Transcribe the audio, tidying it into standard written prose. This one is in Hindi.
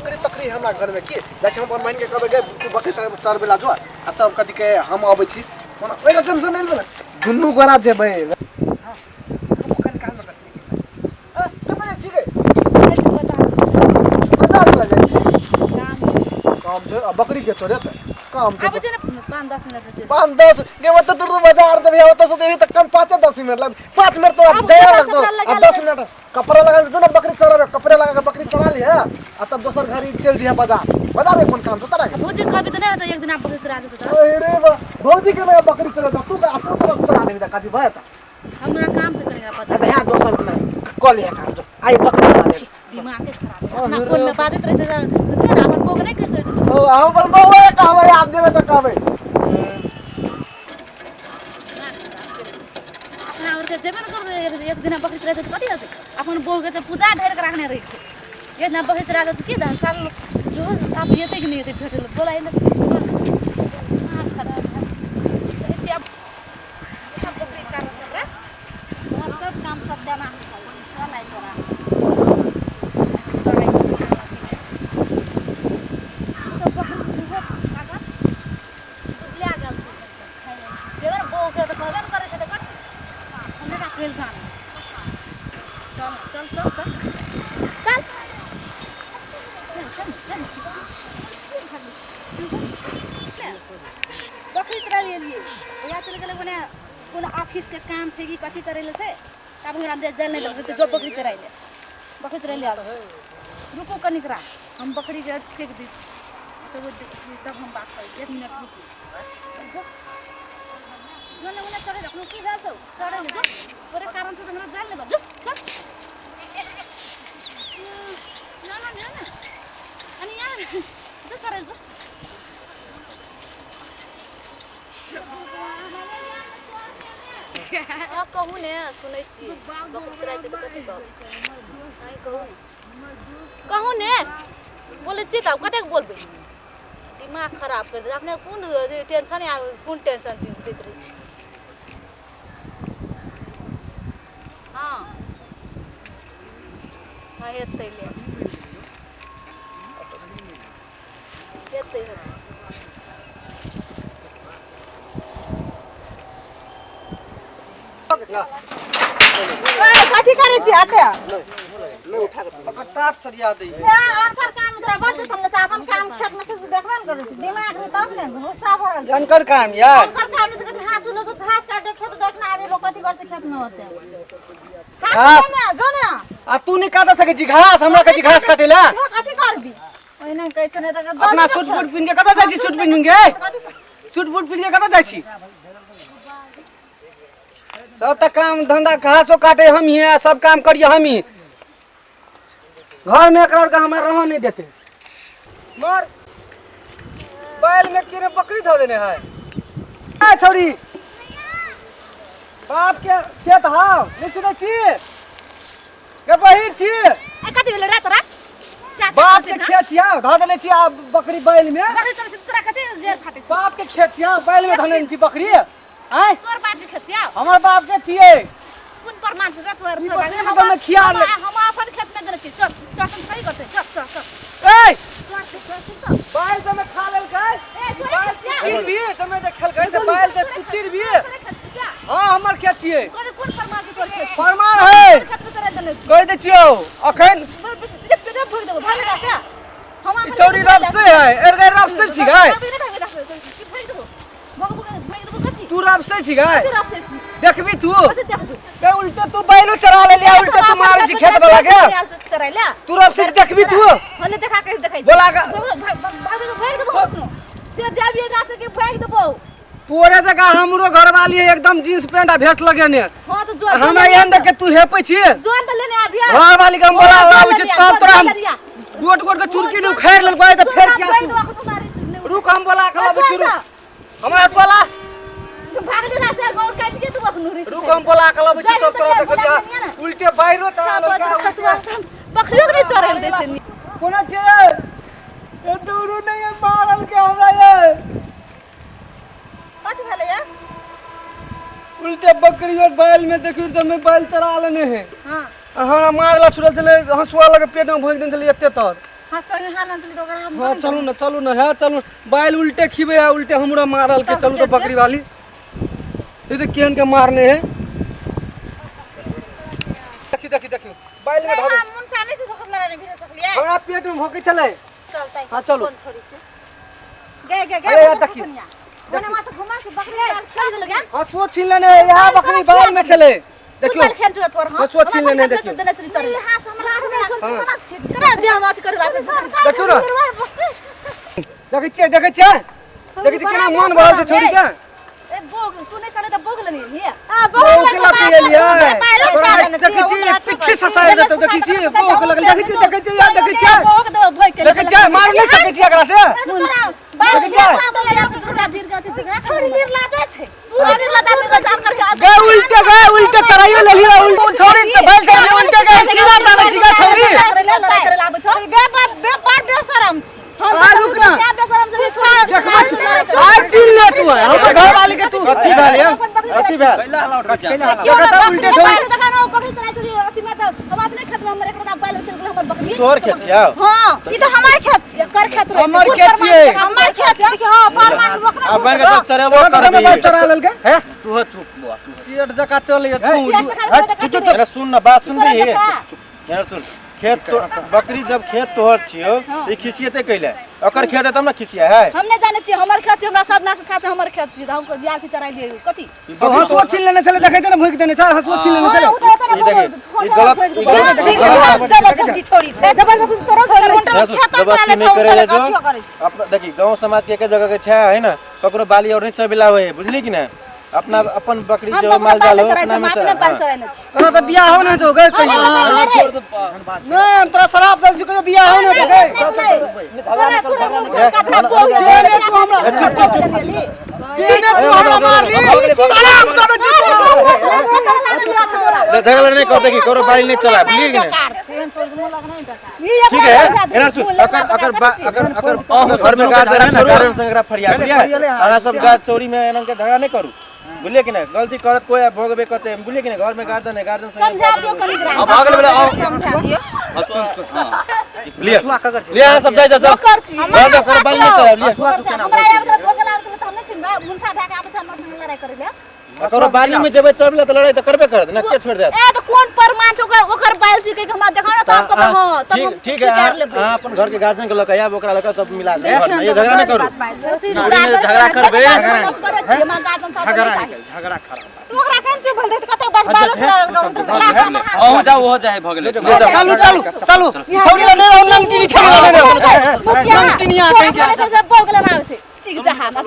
बकरी तकरी हमरा घर में की जा हम अपन बहन के कहबे गे तू बकरी चरबे ला जो आ तब कथि के हम आबै छी कोना ओइला टेंशन नै ले दुन्नु गोरा जेबै हां ओकन काम में करछी आ कत जाइ छी गे बाजार में जाइ छी काम छै बकरी के चोरे त काम छै अब जे 5-10 मिनट 5-10 गे वो तो बाजार देबे वो तो देबे त कम 5-10 मिनट लग 5 मिनट तोरा जाय लगतो आ 10 मिनट कपड़ा लगा के ना बकरी चराबे कपड़े लगा के बकरी चरा लिया आ तब दोसर घरी चल जी बाजार में काम से तरा भौजी कभी तो नहीं होता एक दिन आप बकरी चरा देते अरे बा भौजी के लगा बकरी चरा तू का अपनो तरफ चरा देबे त कथि भय त हमरा काम से करेगा पता है दोसर दिन कॉल लिया काम जो आई बकरी चरा दे दिमाग के खराब ना फोन में बात रहे छै फिर अपन बोग नहीं कर सकते ओ हम पर बौए कहबै आप देबे त कहबै अपना और के जेबे न कर एक दिन बकरी चरा देते कथि होते अपन बोग के पूजा ढेर के रखने रही छै ये ना बकरी चरा देते की दा साल जो आप येते कि नहीं येते भेटल बोलाई ना खराब है ये अब ये बकरी का और सब काम सब देना है नहीं करा बकरी चरा लिए या चल गेले बने कोनो ऑफिस के काम छै कि कथि करेले छै तब हमरा जल नहीं लगे जो बकरी चराइले बकरी चराइले आ रुको कनिकरा हम बकरी के फेंक दी तब हम बात करें 1 मिनट रुको जोने उन्हें चढ़े रखनो की भेल छौ चढ़े ने तोरे कारण से हमरा जान लेबा जो चल ना अनि यार जो करे जो आ कहू ने सुनै छी बकरी चराइ के कथि कहू नहीं कहू ने बोले छी त कते बोलबे दिमाग खराब कर दे अपने कौन टेंशन है कौन टेंशन देत रही छी हां हां हेतै ले हेतै कथि करे छी आते ले उठा के टाट सरिया दे और कर काम तोरा बड़ तन से अपन काम खेत में से देखबे न करे छी दिमाग में तब ने गुस्सा भरल जानकर काम यार जानकर काम से कथि घास लो तो घास काटे खेत देखना आबे लोग कथि करते खेत में होते घास जोने आ तू नहीं काट सके जी घास हमरा के जी घास काटेला कथि करबी ओइना कैसे ने त अपना सूट बूट पिन के कत जाई छी सूट पिन के सूट बूट पिन के कत जाई छी सब त काम धंधा घासो काटे हम ही है सब काम करिए हम ही घर में एकरा का हमरा रह नहीं देते मर बैल में किने बकरी धो देने है ए छोरी बाप के खेत हां नहीं सुनै छी के बहिर छी ए कथि भेले रे तोरा बाप के खेत छिया धो देने छी आ बकरी बैल में बकरी तोरा कथि जे खाटे छ बाप के खेत छिया बैल में धने छी बकरी आय तोर बाप के खेत छिया हमर बाप के छिए कोन प्रमाण छै तोर ई बकरी में तो खियाल हम अपन खेत में देने छी चल चल सही करते चल ए चल बैल से में खा लेल गए ए तीर भी तमे जे खेल गए से बैल से तू तीर भी हां हमर खेत छिए कोन प्रमाण के तोर खेत प्रमाण है खेत में तोरा देने छी कह दे छियो अखन भोग देबो भाग जा हम ई चौड़ी रब से है एरगे रब से छी गए तू रब से छी गए देखबी तू ते उल्टे तू बैलो चरा ले लिया उल्टे तू मारे छी खेत वाला के तू रब से देखबी तू हने देखा के देखाई बोला का भाग देबो ते जाबिए रात के भाग देबो तोरे जगह हमरो घर वाली है एकदम जींस पैंट आ भेस्ट लगेने हां तो जो हमरा एहन देख के तू हेपै छी जोन त लेने आबिया घर वाली के बोला आबै छी तब तोरा हम गोट गोट के चुरकी न उखाड़ लेल गए त फेर क्या रुक हम बोला के लब चुरु हमरा बोला भाग देला से गौर काट के तू अखनु रे रुक हम बोला के लब छी तब तोरा देख उल्टे बाहरो चला लो बकरियो के चरेल दे छै कोना के ए दूरू नहीं मारल के हमरा ये कथि भेले या उल्टे बकरियों बैल में देखियो जब बैल चरा लेने है हां हमरा मारला छुड़ल चले हंसुआ लगे पेट में भोज दिन चले एते तर हां सही हां नंजली तो अगर हम हाँ चलू ना है चलू बैल उल्टे खिबे है उल्टे हमरा मारल के चलू तो बकरी वाली ये तो केन के मारने है देखी बैल में धो हम मुनसाने से सोखत लड़ा नहीं फिर सकलिए हमरा पेट में भोके चले चलता है हाँ, चलो। कौन छोड़ी से गे अरे यार, देखिए। ओने माथा घुमा के बकरी चल गया हसुआ छीन लेने यहाँ बकरी बैल में चले देखियो कुल खेल जो तोर हां हसुआ छीन लेने देखियो देना चली चल हाथ हमरा करा दे हम बात करे लासे देखियो ना देखे छियै केना मन भरल छै छोड़ी के ए बोग तू नहीं साले तो बोग लेनी है हां बोग के लापी एलियै देखै छी पीछे से साइड देतौ देखै छी बोग लगल देखै छी यार देखै छी बोग दे भई के देखै छी मार नहीं सकै छी एकरा से बाल दूटा भीड़ गति जगह छोरी निर्ला जाय छै तू निर्ला दाते जान करके आ गए उल्टे चराइयो लेली उल्टे छोड़ी के बैल से उल्टे गए सीधा ताने छिगा छोड़ी करे लाबे छो बेपार बेशरम छी आ रुक ना क्या बेशरम से देखबा आज चिल ले तू है हम घर वाले के तू कथी भेल या कथी भेल कथा उल्टे छोड़ी देखा बकरी चराई चली अथी में तो हम अपने खेत में हमर एकटा बैल चल गेल हमर बकरी तोहर खेत छिया हां ई तो हमार खेत छी कर खेत रहे हमर खेत छियै हमार खेत छी हां फरमान रोकना अब बैल के सब चरेबो कर दी बैल चरा लेल के हैं तू चुप सेठ जका चले छू अरे सुन ना बात सुन रही है यार सुन खेत तो बकरी जब खेत तोहर छियो त खिसियते कैले ओकर खेत है तब ना खिसिया है हम नहीं जाने छी हमर खेत हमरा सब नाश खा छै हमर खेत छी हम को दिया के चराई दिए कथी हसुआ छीन लेने चले देखे छै ना भूख देने छै हसुआ छीन लेने चले ई गलत जबरदस्ती छोड़ी छै जबरदस्ती करो जबरदस्ती नहीं करे ले जो अपना देखी गांव समाज के एक जगह के छै है ना ककरो बाली और नहीं चबिला होए बुझली कि ना अपना अपन बकरी जो माल जालो अपना में चरा तोरा तो बियाह हो ना तो गए कहीं नहीं हम तोरा शराब दे के बियाह हो ना तो गए जेने तू हमरा मार ली शराब तो झगड़ा नहीं कर देखी करो बाली नहीं चला बुझली कि ना ठीक है एना सुन अगर घर में गाड़ दे ना गार्डन संगरा फरिया बुझलिए आना सब गाड़ चोरी में एना के झगड़ा नहीं करू बुझलिए कि ना गलती करत कोई भोगबे कते बुझलिए कि ना घर में गार्डन है गार्डन संग समझा दियो कनी ग्राम अब अगले वाला आओ समझा दियो लिया सब जाय जा कर छी घर में सब बाली नहीं चला लिया हमरा यार बोगला आवे त हम नहीं छिनबा मुंसा ढाके आबे त हमर संग लड़ाई करे ले करो बाली में जेबे चढ़ले त लड़ाई त करबे कर दे ना के छोड़ दे ए तो कौन परमान छ ओकर बाल जी के हमरा देखा ना त हमको हां तब ठीक है हां अपन घर के गार्डन के लक आया ओकरा लक तब मिला दे घर में ये झगड़ा नहीं करू झगड़ा करबे झगड़ा खराब तू ओकरा केन से बोल दे त कते बात बालो चलाल गाउँ हो जाओ हो जाए भगले चलो छोड़ी ले ना नंगटी छोड़ी ले ना नंगटी नहीं आ कहीं सब बोगला ना आवे ठीक जहां ना